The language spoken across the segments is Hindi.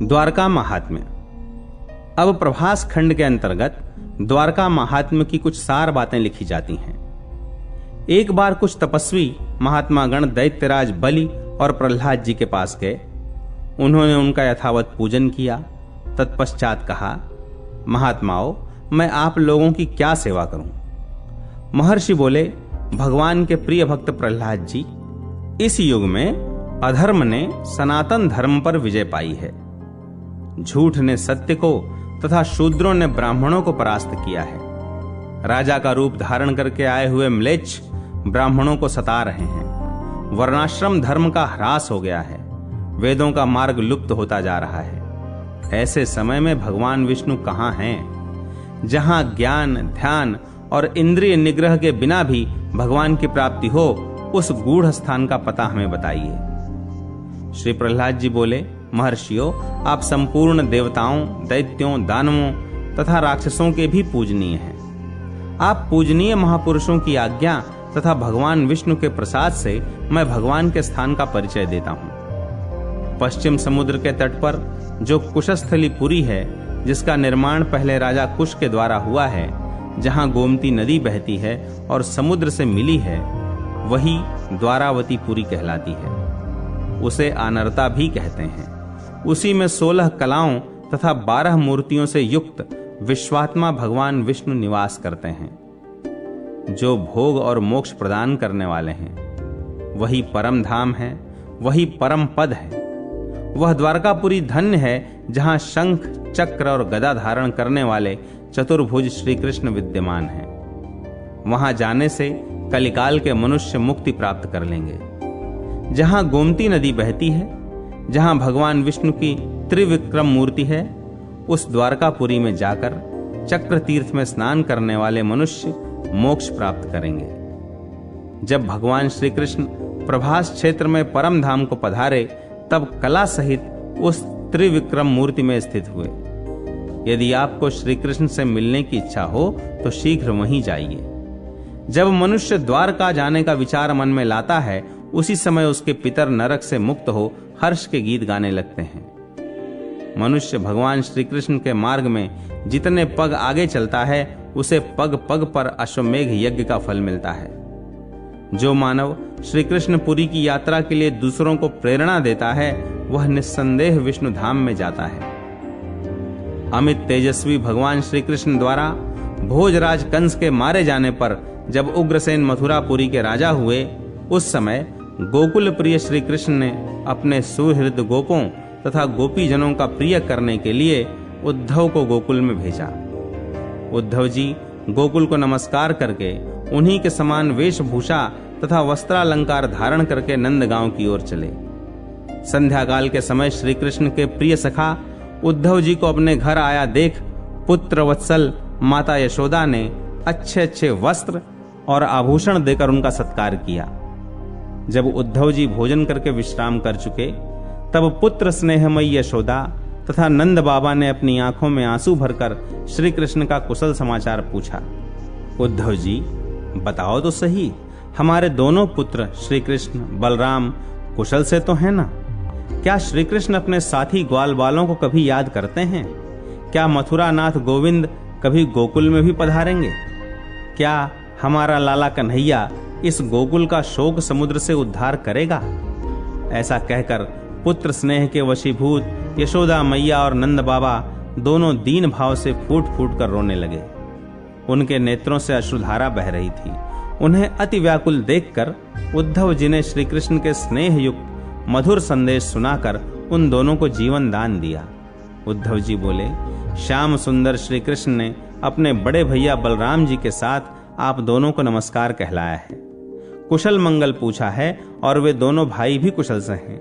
द्वारका महात्म्य। अब प्रभास खंड के अंतर्गत द्वारका महात्म्य की कुछ सार बातें लिखी जाती हैं। एक बार कुछ तपस्वी महात्मा गण दैत्यराज बलि और प्रहलाद जी के पास गए। उन्होंने उनका यथावत पूजन किया। तत्पश्चात कहा, महात्माओं, मैं आप लोगों की क्या सेवा करूं? महर्षि बोले, भगवान के प्रिय भक्त प्रहलाद जी, इस युग में अधर्म ने सनातन धर्म पर विजय पाई है। झूठ ने सत्य को तथा शूद्रों ने ब्राह्मणों को परास्त किया है। राजा का रूप धारण करके आए हुए म्लेच्छ ब्राह्मणों को सता रहे हैं। वर्णाश्रम धर्म का ह्रास हो गया है। वेदों का मार्ग लुप्त होता जा रहा है। ऐसे समय में भगवान विष्णु कहाँ हैं? जहां ज्ञान, ध्यान और इंद्रिय निग्रह के बिना भी भगवान की प्राप्ति हो, उस गूढ़ स्थान का पता हमें बताइए। श्री प्रहलाद जी बोले, महर्षियों, आप संपूर्ण देवताओं, दैत्यों, दानवों तथा राक्षसों के भी पूजनीय हैं। आप पूजनीय महापुरुषों की आज्ञा तथा भगवान विष्णु के प्रसाद से मैं भगवान के स्थान का परिचय देता हूँ। पश्चिम समुद्र के तट पर जो कुशस्थली पुरी है, जिसका निर्माण पहले राजा कुश के द्वारा हुआ है, जहाँ गोमती नदी बहती है और समुद्र से मिली है, वही द्वारावती पुरी कहलाती है। उसे आनर्ता भी कहते हैं। उसी में 16 कलाओं तथा 12 मूर्तियों से युक्त विश्वात्मा भगवान विष्णु निवास करते हैं, जो भोग और मोक्ष प्रदान करने वाले हैं। वही परम धाम है, वही परम पद है। वह द्वारकापुरी धन्य है, जहां शंख, चक्र और गदा धारण करने वाले चतुर्भुज श्री कृष्ण विद्यमान हैं। वहां जाने से कलिकाल के मनुष्य मुक्ति प्राप्त कर लेंगे। जहां गोमती नदी बहती है, जहां भगवान विष्णु की त्रिविक्रम मूर्ति है, उस द्वारकापुरी में जाकर चक्र तीर्थ में स्नान करने वाले मनुष्य मोक्ष प्राप्त करेंगे। जब भगवान श्री कृष्ण प्रभास क्षेत्र में परम धाम को पधारे, तब कला सहित उस त्रिविक्रम मूर्ति में स्थित हुए। यदि आपको श्री कृष्ण से मिलने की इच्छा हो तो शीघ्र वहीं जाइए। जब मनुष्य द्वारका जाने का विचार मन में लाता है, उसी समय उसके पितर नरक से मुक्त हो हर्ष के गीत गाने लगते हैं। मनुष्य भगवान श्री कृष्ण के मार्ग में जितने पग आगे चलता है, उसे पग पग पर अश्वमेघ यज्ञ का फल मिलता है। जो मानव श्री कृष्णपुरी की यात्रा के लिए दूसरों को प्रेरणा देता है, वह निस्संदेह विष्णु धाम में जाता है। अमित तेजस्वी भगवान श्री कृष्ण द्वारा भोजराज कंस के मारे जाने पर जब उग्रसेन मथुरापुरी के राजा हुए, उस समय गोकुल प्रिय श्री कृष्ण ने अपने सुहृद गोपों तथा गोपी जनों का प्रिय करने के लिए उद्धव को गोकुल में भेजा। उद्धव जी गोकुल को नमस्कार करके उन्हीं के समान वेशभूषा तथा वस्त्रालंकार धारण करके नंदगांव की ओर चले। संध्या काल के समय श्री कृष्ण के प्रिय सखा उद्धव जी को अपने घर आया देख पुत्र वत्सल माता यशोदा ने अच्छे अच्छे वस्त्र और आभूषण देकर उनका सत्कार किया। जब उद्धव जी भोजन करके विश्राम कर चुके, तब पुत्र स्नेहमयी यशोदा तथा नंद बाबा ने अपनी आंखों में आंसू भरकर श्री कृष्ण का कुशल समाचार पूछा। उद्धव जी, बताओ तो सही, हमारे दोनों पुत्र श्री कृष्ण बलराम कुशल से तो हैं ना? क्या श्री कृष्ण अपने साथी ग्वाल बालों को कभी याद करते हैं? क्या मथुरा नाथ गोविंद कभी गोकुल में भी पधारेंगे? क्या हमारा लाला कन्हैया इस गोकुल का शोक समुद्र से उद्धार करेगा? ऐसा कहकर पुत्र स्नेह के वशीभूत यशोदा मैया और नंद बाबा दोनों दीन भाव से फूट फूट कर रोने लगे। उनके नेत्रों से अश्रुधारा बह रही थी। उन्हें अति व्याकुल देखकर उद्धव जी ने श्री कृष्ण के स्नेह युक्त मधुर संदेश सुनाकर उन दोनों को जीवन दान दिया। उद्धव जी बोले, श्याम सुंदर श्री कृष्ण ने अपने बड़े भैया बलराम जी के साथ आप दोनों को नमस्कार कहलाया है, कुशल मंगल पूछा है और वे दोनों भाई भी कुशल से हैं।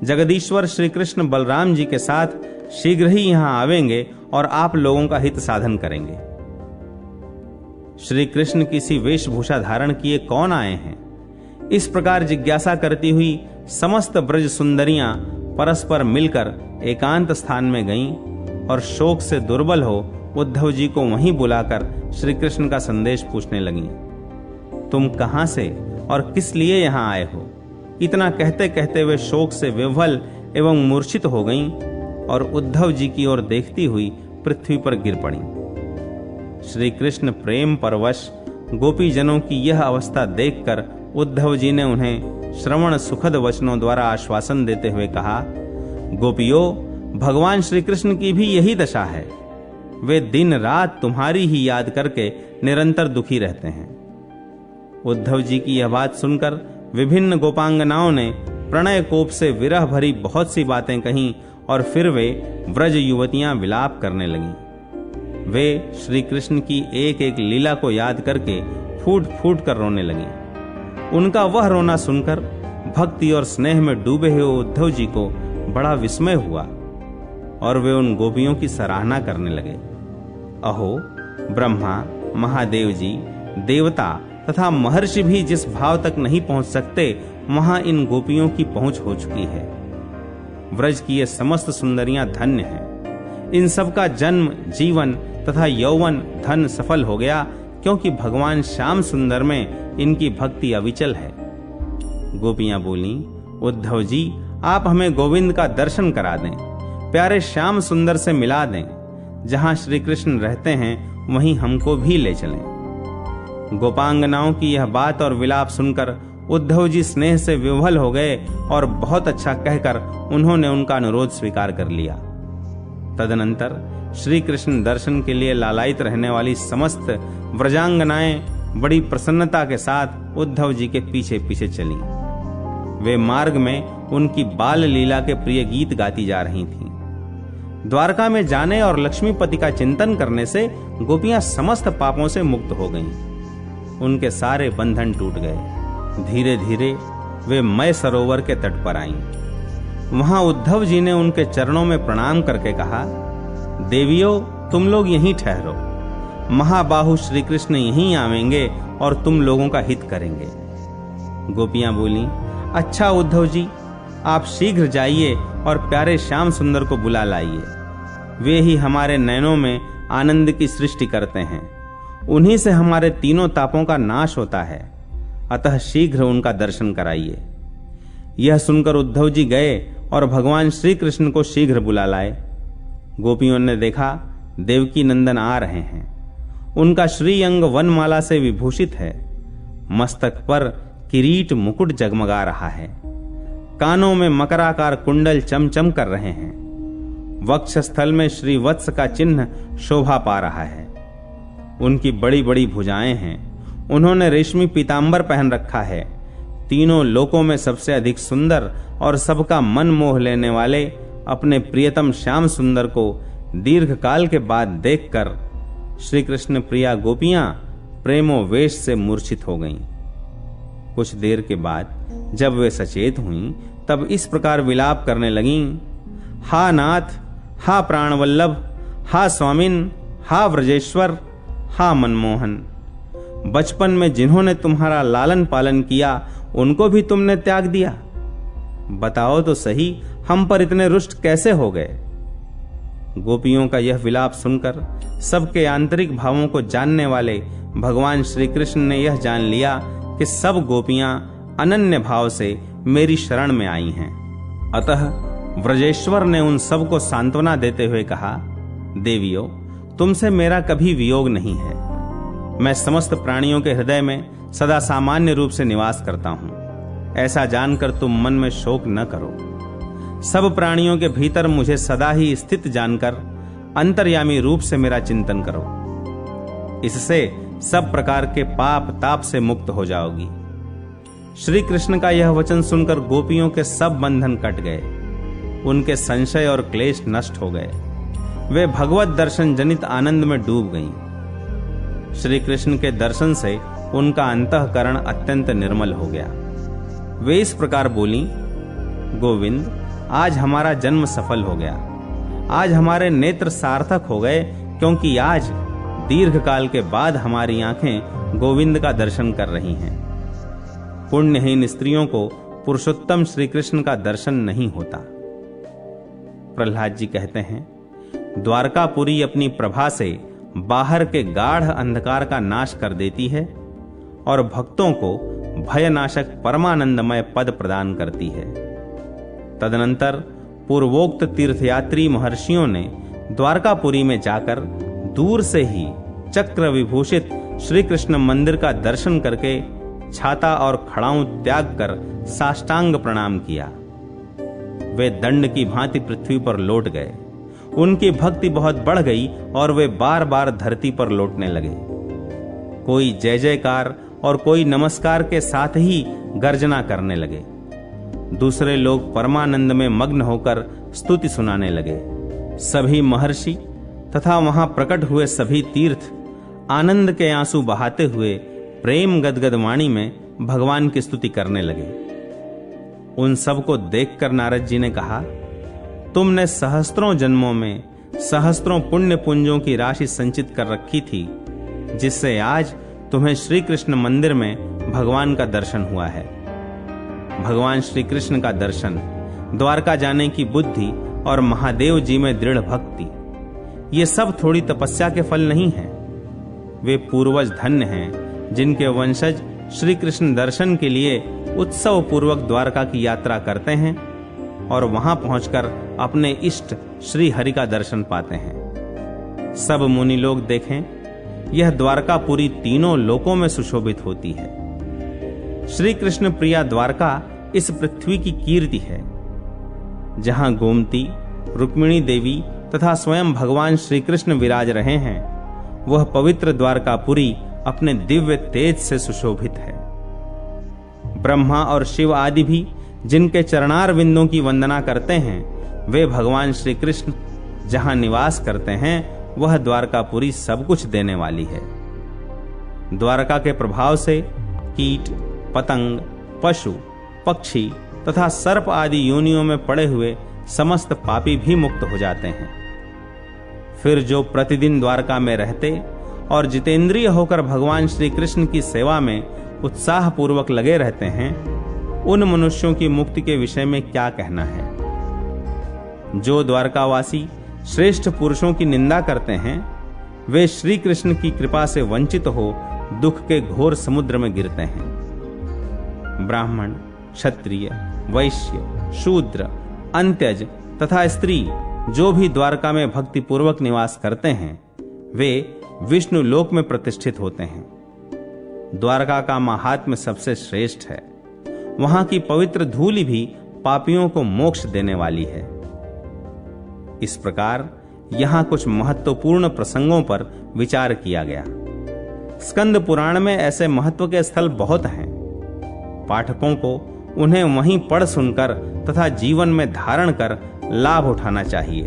जगदीश्वर श्री कृष्ण बलराम जी के साथ शीघ्र ही यहां आवेंगे और आप लोगों का हित साधन करेंगे। श्री कृष्ण किसी वेशभूषा धारण किए कौन आए हैं? इस प्रकार जिज्ञासा करती हुई समस्त ब्रज सुंदरियां परस्पर मिलकर एकांत स्थान में गईं और शोक से दुर्बल हो उद्धव जी को वहीं बुलाकर श्री कृष्ण का संदेश पूछने लगीं। तुम कहां से और किस लिए यहां आए हो? इतना कहते कहते वे शोक से विह्वल एवं मूर्छित हो गईं। और उद्धव जी की ओर देखती हुई पृथ्वी पर गिर पड़ी। श्री कृष्ण प्रेम परवश गोपीजनों की यह अवस्था देखकर उद्धव जी ने उन्हें श्रवण सुखद वचनों द्वारा आश्वासन देते हुए कहा, गोपियों, भगवान श्री कृष्ण की भी यही दशा है। वे दिन रात तुम्हारी ही याद करके निरंतर दुखी रहते हैं। उद्धव जी की यह बात सुनकर विभिन्न गोपांगनाओं ने प्रणय कोप से विरह भरी बहुत सी बातें कहीं और फिर वे व्रज युवतियां विलाप करने लगीं। वे श्री कृष्ण की एक एक लीला को याद करके फूट फूट कर रोने लगीं। उनका वह रोना सुनकर भक्ति और स्नेह में डूबे हुए उद्धव जी को बड़ा विस्मय हुआ और वे उन गोपियों की सराहना करने लगे। अहो, ब्रह्मा, महादेव जी, देवता तथा महर्षि भी जिस भाव तक नहीं पहुंच सकते, वहां इन गोपियों की पहुंच हो चुकी है। व्रज की ये समस्त सुंदरियां धन्य हैं। इन सब का जन्म, जीवन तथा यौवन धन सफल हो गया, क्योंकि भगवान श्याम सुंदर में इनकी भक्ति अविचल है। गोपियां बोली, उद्धव जी, आप हमें गोविंद का दर्शन करा दें, प्यारे श्याम सुंदर से मिला दें। जहां श्री कृष्ण रहते हैं वहीं हमको भी ले चलें। गोपांगनाओं की यह बात और विलाप सुनकर उद्धव जी स्नेह से विह्वल हो गए और बहुत अच्छा कहकर उन्होंने उनका अनुरोध स्वीकार कर लिया। तदनंतर श्री कृष्ण दर्शन के लिए लालायित रहने वाली समस्त व्रजांगनाएं बड़ी प्रसन्नता के साथ उद्धव जी के पीछे पीछे चलीं। वे मार्ग में उनकी बाल लीला के प्रिय गीत गाती जा रही थीं। द्वारका में जाने और लक्ष्मीपति का चिंतन करने से गोपियां समस्त पापों से मुक्त हो गईं। उनके सारे बंधन टूट गए। धीरे धीरे वे मय सरोवर के तट पर आईं। वहां उद्धव जी ने उनके चरणों में प्रणाम करके कहा, देवियों, तुम लोग यहीं ठहरो। महाबाहु श्री कृष्ण यहीं आवेंगे और तुम लोगों का हित करेंगे। गोपियां बोली, अच्छा उद्धव जी, आप शीघ्र जाइए और प्यारे श्याम सुंदर को बुला लाइए। वे ही हमारे नयनों में आनंद की सृष्टि करते हैं। उन्हीं से हमारे तीनों तापों का नाश होता है, अतः शीघ्र उनका दर्शन कराइए। यह सुनकर उद्धव जी गए और भगवान श्री कृष्ण को शीघ्र बुला लाए। गोपियों ने देखा देवकी नंदन आ रहे हैं। उनका श्रीअंग वनमाला से विभूषित है। मस्तक पर किरीट मुकुट जगमगा रहा है। कानों में मकराकार कुंडल चमचम कर रहे हैं। वक्षस्थल में श्री वत्स का चिन्ह शोभा पा रहा है। उनकी बड़ी बड़ी भुजाएं हैं। उन्होंने रेशमी पीतांबर पहन रखा है। तीनों लोकों में सबसे अधिक सुंदर और सबका मन मोह लेने वाले अपने प्रियतम श्याम सुंदर को दीर्घ काल के बाद देखकर श्री कृष्ण प्रिया गोपियां प्रेमोवेश से मूर्छित हो गईं। कुछ देर के बाद जब वे सचेत हुईं, तब इस प्रकार विलाप करने लगीं, हा नाथ, हा प्राणवल्लभ, हा स्वामिन, हा व्रजेश्वर, हा मनमोहन। बचपन में जिन्होंने तुम्हारा लालन पालन किया, उनको भी तुमने त्याग दिया। बताओ तो सही, हम पर इतने रुष्ट कैसे हो गए? गोपियों का यह विलाप सुनकर सबके आंतरिक भावों को जानने वाले भगवान श्री कृष्ण ने यह जान लिया कि सब गोपियां अनन्य भाव से मेरी शरण में आई हैं। अतः व्रजेश्वर ने उन सब को सांत्वना देते हुए कहा, देवियों, तुमसे मेरा कभी वियोग नहीं है। मैं समस्त प्राणियों के हृदय में सदा सामान्य रूप से निवास करता हूं। ऐसा जानकर तुम मन में शोक न करो। सब प्राणियों के भीतर मुझे सदा ही स्थित जानकर अंतर्यामी रूप से मेरा चिंतन करो। इससे सब प्रकार के पाप ताप से मुक्त हो जाओगी। श्री कृष्ण का यह वचन सुनकर गोपियों के सब बंधन कट गए। उनके संशय और क्लेश नष्ट हो गए। वे भगवत दर्शन जनित आनंद में डूब गईं। श्री कृष्ण के दर्शन से उनका अंतःकरण अत्यंत निर्मल हो गया। वे इस प्रकार बोली, गोविंद, आज हमारा जन्म सफल हो गया। आज हमारे नेत्र सार्थक हो गए, क्योंकि आज दीर्घ काल के बाद हमारी आंखें गोविंद का दर्शन कर रही हैं। पुण्यहीन स्त्रियों को पुरुषोत्तम श्री कृष्ण का दर्शन नहीं होता। प्रहलाद जी कहते हैं, द्वारकापुरी अपनी प्रभा से बाहर के गाढ़ अंधकार का नाश कर देती है और भक्तों को भयनाशक परमानंदमय पद प्रदान करती है। तदनंतर पूर्वोक्त तीर्थयात्री महर्षियों ने द्वारकापुरी में जाकर दूर से ही चक्र विभूषित श्री कृष्ण मंदिर का दर्शन करके छाता और खड़ाऊं त्याग कर साष्टांग प्रणाम किया। वे दंड की भांति पृथ्वी पर लौट गए। उनकी भक्ति बहुत बढ़ गई और वे बार बार धरती पर लौटने लगे। कोई जय जयकार और कोई नमस्कार के साथ ही गर्जना करने लगे। दूसरे लोग परमानंद में मग्न होकर स्तुति सुनाने लगे। सभी महर्षि तथा वहां प्रकट हुए सभी तीर्थ आनंद के आंसू बहाते हुए प्रेम गदगद वाणी में भगवान की स्तुति करने लगे। उन सबको देखकर नारद जी ने कहा, तुमने सहस्त्रों जन्मों में सहस्त्रों पुण्य पुंजों की राशि संचित कर रखी थी, जिससे आज तुम्हें श्री कृष्ण मंदिर में भगवान का दर्शन हुआ है। भगवान श्री कृष्ण का दर्शन, द्वारका जाने की बुद्धि और महादेव जी में दृढ़ भक्ति, ये सब थोड़ी तपस्या के फल नहीं हैं। वे पूर्वज धन्य हैं जिनके वंशज श्री कृष्ण दर्शन के लिए उत्सव पूर्वक द्वारका की यात्रा करते हैं और वहां पहुंचकर अपने इष्ट श्री हरि का दर्शन पाते हैं। सब मुनि लोग देखें, यह द्वारकापुरी तीनों लोकों में सुशोभित होती है। श्री कृष्ण प्रिया द्वारका इस पृथ्वी की कीर्ति है। जहां गोमती, रुक्मिणी देवी तथा स्वयं भगवान श्री कृष्ण विराज रहे हैं, वह पवित्र द्वारकापुरी अपने दिव्य तेज से सुशोभित है। ब्रह्मा और शिव आदि भी जिनके चरणार विंदों की वंदना करते हैं, वे भगवान श्री कृष्ण जहां निवास करते हैं, वह द्वारकापुरी सब कुछ देने वाली है। द्वारका के प्रभाव से कीट, पतंग, पशु, पक्षी तथा सर्प आदि योनियों में पड़े हुए समस्त पापी भी मुक्त हो जाते हैं। फिर जो प्रतिदिन द्वारका में रहते और जितेंद्रिय होकर भगवान श्री कृष्ण की सेवा में उत्साह पूर्वक लगे रहते हैं, उन मनुष्यों की मुक्ति के विषय में क्या कहना है। जो द्वारकावासी श्रेष्ठ पुरुषों की निंदा करते हैं, वे श्री कृष्ण की कृपा से वंचित हो दुख के घोर समुद्र में गिरते हैं। ब्राह्मण, क्षत्रिय, वैश्य, शूद्र, अंत्यज तथा स्त्री जो भी द्वारका में भक्ति पूर्वक निवास करते हैं, वे विष्णु लोक में प्रतिष्ठित होते हैं। द्वारका का महात्म्य सबसे श्रेष्ठ है। वहां की पवित्र धूलि भी पापियों को मोक्ष देने वाली है। इस प्रकार यहां कुछ महत्वपूर्ण प्रसंगों पर विचार किया गया। स्कंद पुराण में ऐसे महत्व के स्थल बहुत हैं। पाठकों को उन्हें वहीं पढ़ सुनकर तथा जीवन में धारण कर लाभ उठाना चाहिए।